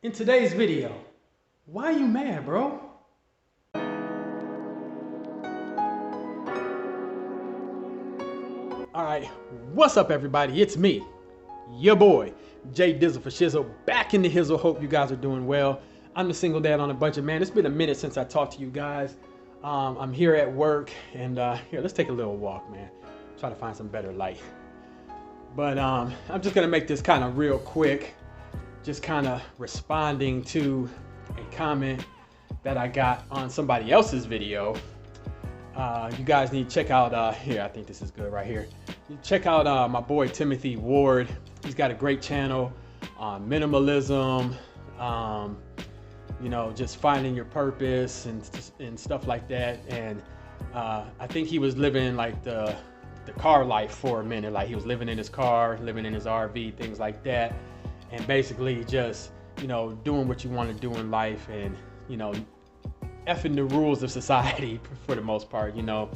In today's video, why are you mad, bro? All right, what's up, everybody? It's me, your boy, Jay Dizzle for Shizzle, back in the Hizzle. Hope you guys are doing well. I'm the single dad on a budget, man. It's been a minute since I talked to you guys. I'm here at work, and here, let's take a little walk, man. Try to find some better light. But I'm just gonna make this kind of real quick, just kind of responding to a comment that I got on somebody else's video. You guys need to check out, here, I think this is good right here. You check out my boy Timothy Ward. He's got a great channel on minimalism, you know, just finding your purpose and stuff like that. And I think he was living like the car life for a minute. Like he was living in his car, living in his RV, things like that. And basically just, you know, doing what you want to do in life and, you know, effing the rules of society for the most part, you know,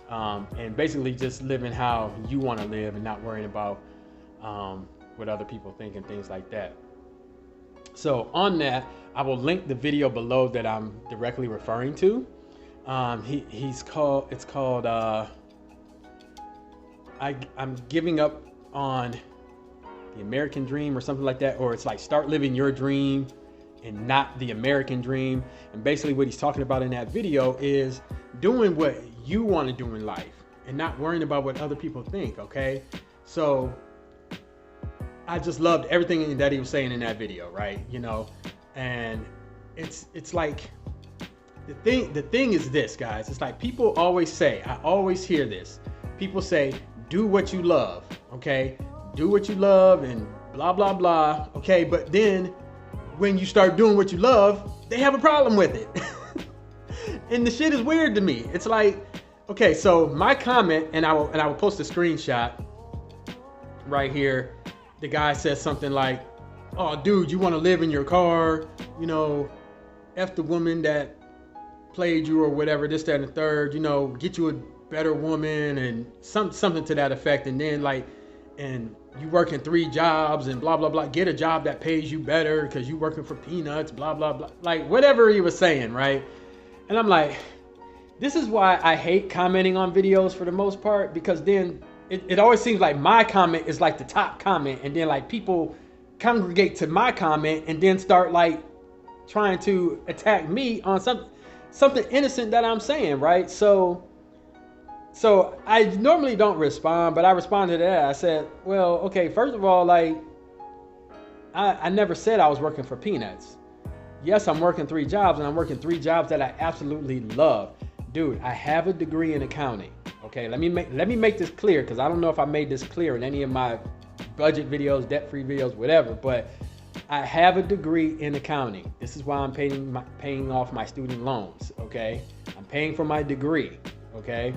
and basically just living how you want to live and not worrying about what other people think and things like that. So on that, I will link the video below that I'm directly referring to. It's called I'm giving up on the American dream or something like that, or it's like start living your dream and not the American dream. And basically what he's talking about in that video is doing what you want to do in life and not worrying about what other people think. Okay, so I just loved everything that he was saying in that video, right? You know, and it's like the thing is this, guys. It's like people always say, I always hear this, people say, do what you love. Okay, do what you love and blah blah blah. Okay, but then when you start doing what you love, they have a problem with it. And the shit is weird to me. It's like, okay, so my comment, and I will post a screenshot right here. The guy says something like, oh dude, you want to live in your car, you know, F the woman that played you or whatever, this, that, and the third, you know, get you a better woman and something to that effect. And then like, and you working 3 jobs and blah blah blah, get a job that pays you better because you working for peanuts, blah blah blah, like whatever he was saying, right? And I'm like, this is why I hate commenting on videos for the most part, because then it always seems like my comment is like the top comment, and then like people congregate to my comment and then start like trying to attack me on something innocent that I'm saying, right? So I normally don't respond, but I responded to that. I said, well, okay, first of all, like, I never said I was working for peanuts. Yes, I'm working 3 jobs, and I'm working 3 jobs that I absolutely love. Dude, I have a degree in accounting. Okay, let me make this clear, because I don't know if I made this clear in any of my budget videos, debt-free videos, whatever, but I have a degree in accounting. This is why I'm paying off my student loans, okay? I'm paying for my degree, okay?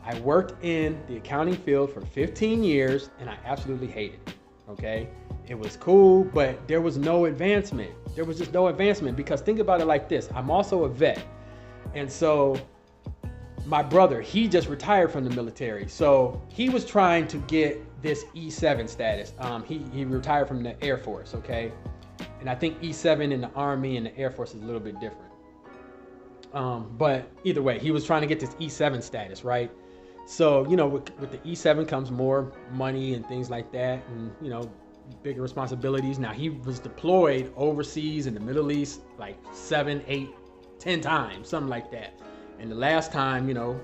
I worked in the accounting field for 15 years and I absolutely hated it, okay? It was cool, but there was no advancement. There was just no advancement, because think about it like this. I'm also a vet. And so my brother, he just retired from the military. So he was trying to get this E7 status. He retired from the Air Force, okay? And I think E7 in the Army and the Air Force is a little bit different. But either way, he was trying to get this E7 status, right? So, you know, with the E7 comes more money and things like that, and, you know, bigger responsibilities. Now, he was deployed overseas in the Middle East like 7, 8, 10 times, something like that. And the last time, you know,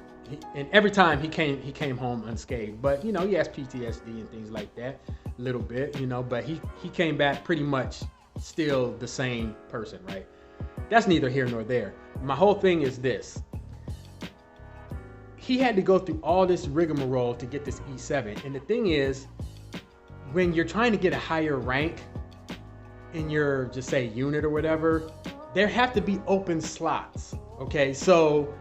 and every time he came home unscathed. But, you know, he has PTSD and things like that, a little bit, you know, but he came back pretty much still the same person, right? That's neither here nor there. My whole thing is this. He had to go through all this rigmarole to get this E7. And the thing is, when you're trying to get a higher rank in your, just say, unit or whatever, there have to be open slots, okay? So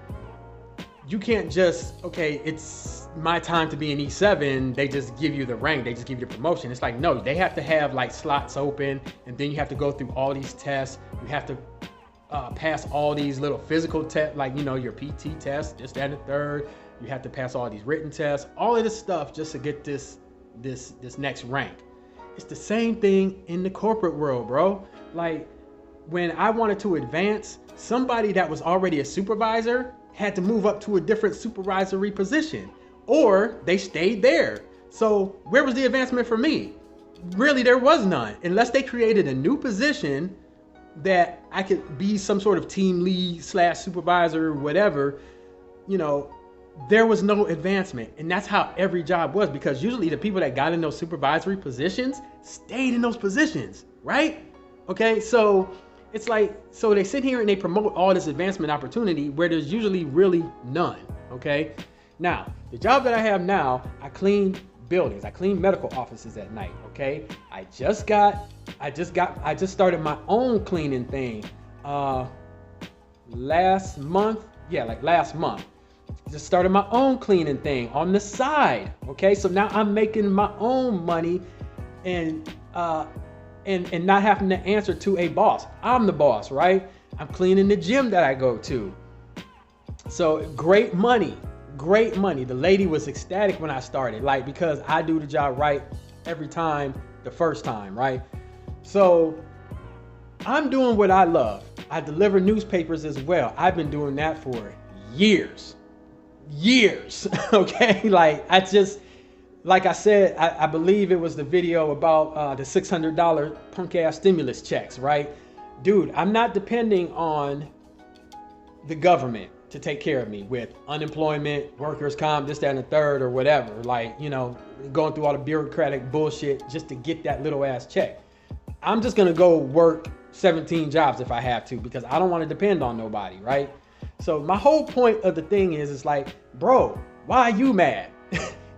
you can't just, okay, it's my time to be an E7, they just give you the rank, they just give you the promotion. It's like, no, they have to have like slots open, and then you have to go through all these tests. You have to pass all these little physical tests, like, you know, your PT test, this, that, and the third. You have to pass all these written tests, all of this stuff just to get this next rank. It's the same thing in the corporate world, bro. Like, when I wanted to advance, somebody that was already a supervisor had to move up to a different supervisory position, or they stayed there. So where was the advancement for me? Really, there was none, unless they created a new position that I could be some sort of team lead / supervisor or whatever. You know, there was no advancement. And that's how every job was, because usually the people that got in those supervisory positions stayed in those positions, right? Okay, so it's like, so they sit here and they promote all this advancement opportunity where there's usually really none, okay? Now, the job that I have now, I clean buildings. I clean medical offices at night, okay? I just started my own cleaning thing last month. Yeah, like last month. Just started my own cleaning thing on the side, okay? So now I'm making my own money and not having to answer to a boss. I'm the boss, right? I'm cleaning the gym that I go to. So great money. Great money. The lady was ecstatic when I started, like, because I do the job right every time, the first time, right? So I'm doing what I love. I deliver newspapers as well. I've been doing that for years, okay? Like, like I said, I believe it was the video about the $600 punk ass stimulus checks, right? Dude, I'm not depending on the government to take care of me with unemployment, workers' comp, this, that, and the third, or whatever. Like, you know, going through all the bureaucratic bullshit just to get that little ass check. I'm just gonna go work 17 jobs if I have to, because I don't want to depend on nobody, right? So my whole point of the thing is like, bro, why are you mad?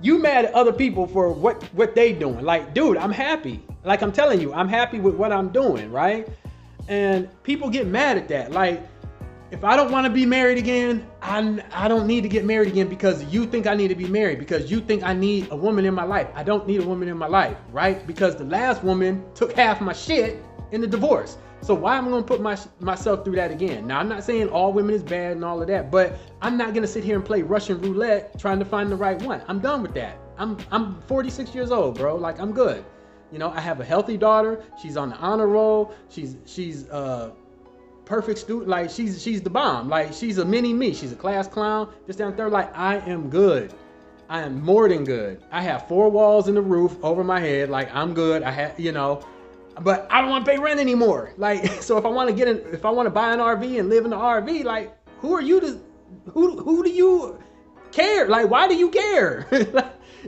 You mad at other people for what they doing. Like, dude, I'm happy. Like, I'm telling you, I'm happy with what I'm doing, right? And people get mad at that. Like, if I don't want to be married again, I don't need to get married again because you think I need to be married, because you think I need a woman in my life. I don't need a woman in my life, right? Because the last woman took half my shit in the divorce. So why am I going to put myself through that again? Now, I'm not saying all women is bad and all of that, but I'm not going to sit here and play Russian roulette trying to find the right one. I'm done with that. I'm 46 years old, bro. Like, I'm good. You know, I have a healthy daughter. She's on the honor roll. She's perfect student. Like, she's the bomb. Like, she's a mini me. She's a class clown. This, down there. Like, I am good. I am more than good. I have 4 walls in the roof over my head. Like, I'm good. I have, you know, but I don't want to pay rent anymore. Like, so if I want to buy an RV and live in the RV, like, who do you care? Like, why do you care?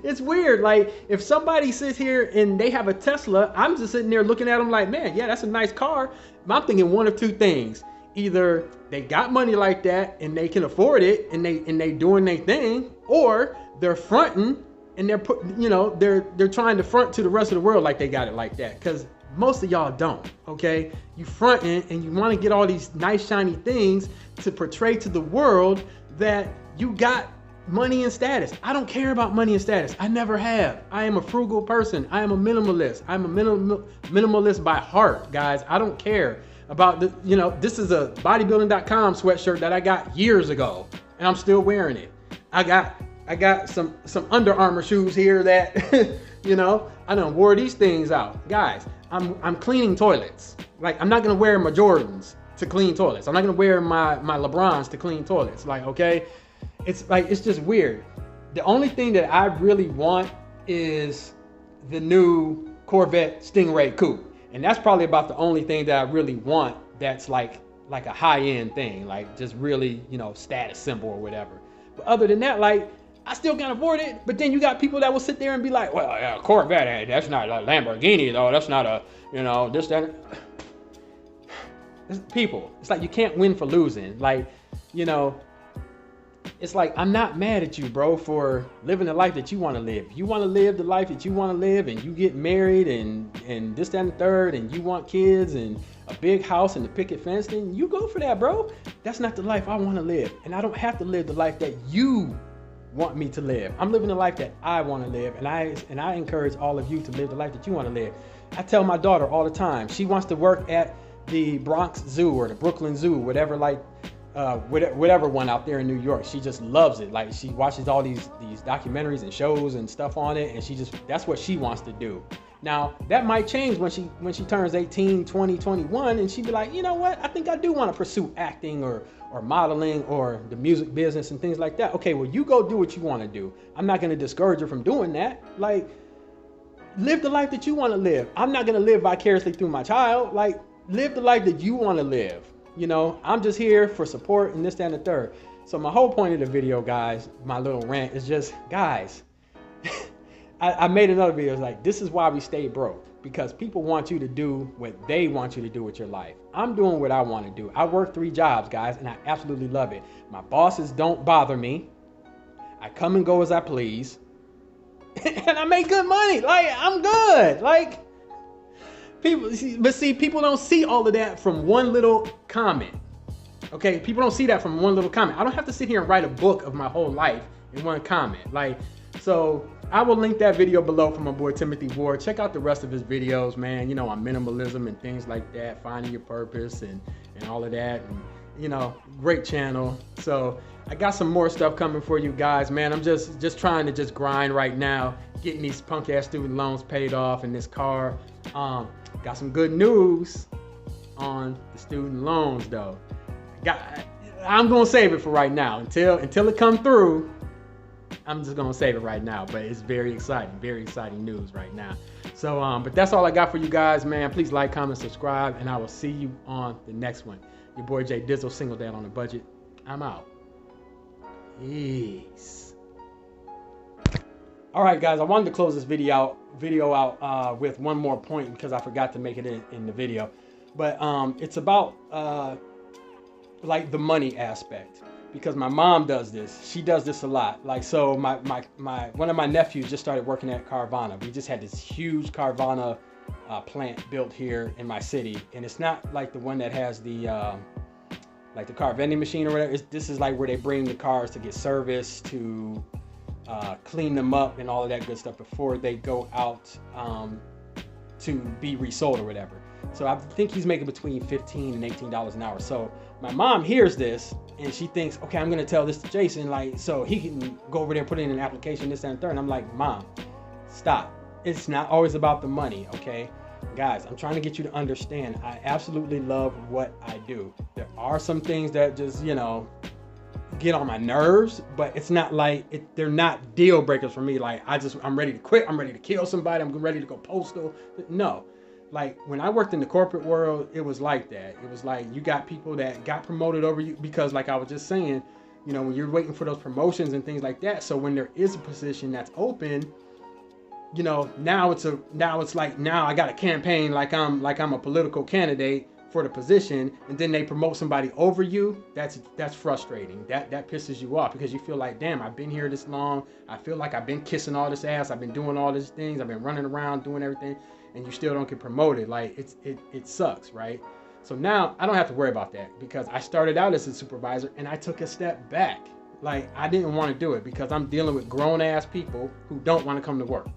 It's weird. Like, if somebody sits here and they have a Tesla, I'm just sitting there looking at them like, man, yeah, that's a nice car. I'm thinking one of two things. Either they got money like that and they can afford it and they doing their thing, or they're fronting and they're trying to front to the rest of the world like they got it like that. Because most of y'all don't, okay? You fronting and you want to get all these nice shiny things to portray to the world that you got money and status. I don't care about money and status. I never have. I am a frugal person. I am a minimalist. I'm a minimalist by heart, guys. I don't care about the, this is a bodybuilding.com sweatshirt that I got years ago and I'm still wearing it. I got some Under Armour shoes here that, I done wore these things out. Guys, I'm cleaning toilets. Like, I'm not gonna wear my Jordans to clean toilets. I'm not gonna wear my LeBrons to clean toilets. Like, okay? It's like, it's just weird. The only thing that I really want is the new Corvette Stingray Coupe. And that's probably about the only thing that I really want that's like a high-end thing, like just really, status symbol or whatever. But other than that, like, I still can't afford it. But then you got people that will sit there and be like, well, yeah, Corvette, that's not a Lamborghini though. That's not a, this, that. It's people. It's like you can't win for losing. Like, it's like, I'm not mad at you, bro, for living the life that you want to live. You want to live the life that you want to live, and you get married and this, that, and the third, and you want kids and a big house and a picket fence, then you go for that, bro. That's not the life I want to live. And I don't have to live the life that you want me to live. I'm living the life that I want to live. And I encourage all of you to live the life that you want to live. I tell my daughter all the time, she wants to work at the Bronx Zoo or the Brooklyn Zoo, whatever, like, whatever one out there in New York. She just loves it. Like, she watches all these documentaries and shows and stuff on it, and that's what she wants to do. Now, that might change when she turns 18, 20, 21, and she'd be like, you know what? I think I do want to pursue acting or modeling or the music business and things like that. Okay, well, you go do what you want to do. I'm not going to discourage her from doing that. Like, live the life that you want to live. I'm not going to live vicariously through my child. Like, live the life that you want to live. You know, I'm just here for support and this, that, and the third. So my whole point of the video, guys, my little rant is just, guys, I made another video. It's like, this is why we stay broke, because people want you to do what they want you to do with your life. I'm doing what I want to do. I work 3 jobs, guys, and I absolutely love it. My bosses don't bother me. I come and go as I please. And I make good money. Like, I'm good. Like, people don't see all of that from one little comment. Okay, people don't see that from one little comment. I don't have to sit here and write a book of my whole life in one comment. Like, so I will link that video below from my boy Timothy Ward. Check out the rest of his videos, man. You know, on minimalism and things like that, finding your purpose and all of that. And, you know, great channel. So I got some more stuff coming for you guys, man. I'm just trying to just grind right now, getting these punk ass student loans paid off in this car. Got some good news on the student loans though. I'm gonna save it for right now until it come through. I'm just gonna save it right now, but it's very exciting news right now. So, but that's all I got for you guys, man. Please like, comment, subscribe, and I will see you on the next one. Your boy Jay Dizzle, Single Dad on a Budget. I'm out. Peace. All right, guys, I wanted to close this video out with one more point because I forgot to make it in the video, but it's about like the money aspect. Because my mom does this. She does this a lot. Like, so one of my nephews just started working at Carvana. We just had this huge Carvana plant built here in my city, and it's not like the one that has the like the car vending machine or whatever. This is like where they bring the cars to get service, to clean them up and all of that good stuff before they go out to be resold or whatever. So I think he's making between $15 and $18 an hour. So my mom hears this and she thinks, okay, I'm gonna tell this to Jason, like, so he can go over there, put in an application, this, that, and third. And I'm like, Mom, stop. It's not always about the money, okay? Guys, I'm trying to get you to understand, I absolutely love what I do. There are some things that just, you know, get on my nerves, but it's not like, they're not deal breakers for me. Like, I'm ready to quit, I'm ready to kill somebody, I'm ready to go postal. No. Like, when I worked in the corporate world, it was like that. It was like you got people that got promoted over you because, like I was just saying, you know, when you're waiting for those promotions and things like that. So when there is a position that's open, you know, now it's like I got a campaign like I'm a political candidate for the position, and then they promote somebody over you. That's frustrating. That pisses you off because you feel like, damn, I've been here this long. I feel like I've been kissing all this ass. I've been doing all these things. I've been running around doing everything, and you still don't get promoted. Like, it sucks, right? So now I don't have to worry about that because I started out as a supervisor and I took a step back. Like, I didn't want to do it because I'm dealing with grown ass people who don't want to come to work,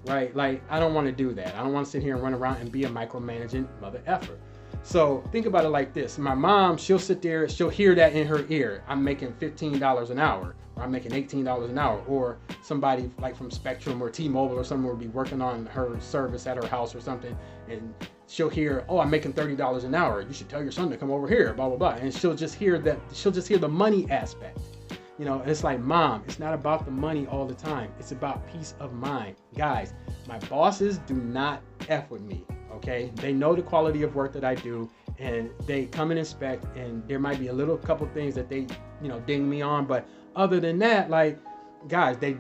right? Like, I don't want to do that. I don't want to sit here and run around and be a micromanaging mother effer. So think about it like this. My mom, she'll sit there, she'll hear that in her ear. I'm making $15 an hour, or I'm making $18 an hour, or somebody like from Spectrum or T-Mobile or someone will be working on her service at her house or something, and she'll hear, oh, I'm making $30 an hour. You should tell your son to come over here, blah, blah, blah. And she'll just hear that, she'll just hear the money aspect. You know, and it's like, Mom, it's not about the money all the time. It's about peace of mind. Guys, my bosses do not F with me, okay? They know the quality of work that I do, and they come and inspect, and there might be a couple things that they, you know, ding me on. But other than that, like, guys, they're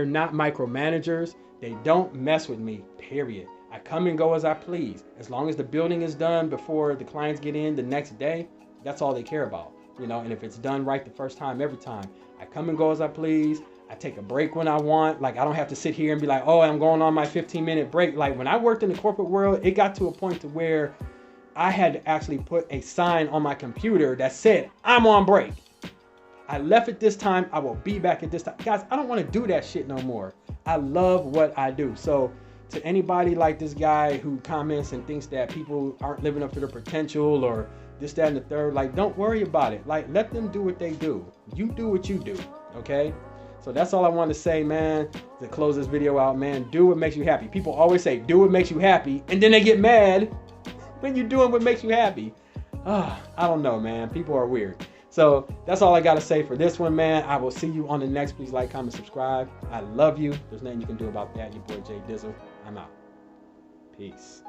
not micromanagers. They don't mess with me, period. I come and go as I please. As long as the building is done before the clients get in the next day, that's all they care about. You know, and if it's done right the first time, every time, I come and go as I please. I take a break when I want. Like, I don't have to sit here and be like, oh, I'm going on my 15-minute break. Like, when I worked in the corporate world, it got to a point to where I had to actually put a sign on my computer that said, I'm on break. I left at this time. I will be back at this time. Guys, I don't want to do that shit no more. I love what I do. So to anybody like this guy who comments and thinks that people aren't living up to their potential or this, that, and the third, like, don't worry about it. Like, let them do what they do. You do what you do, okay? So that's all I want to say, man, to close this video out, man. Do what makes you happy. People always say, do what makes you happy, and then they get mad when you're doing what makes you happy. I don't know, man. People are weird. So that's all I got to say for this one, man. I will see you on the next. Please like, comment, subscribe. I love you. There's nothing you can do about that. Your boy Jay Dizzle. I'm out. Peace.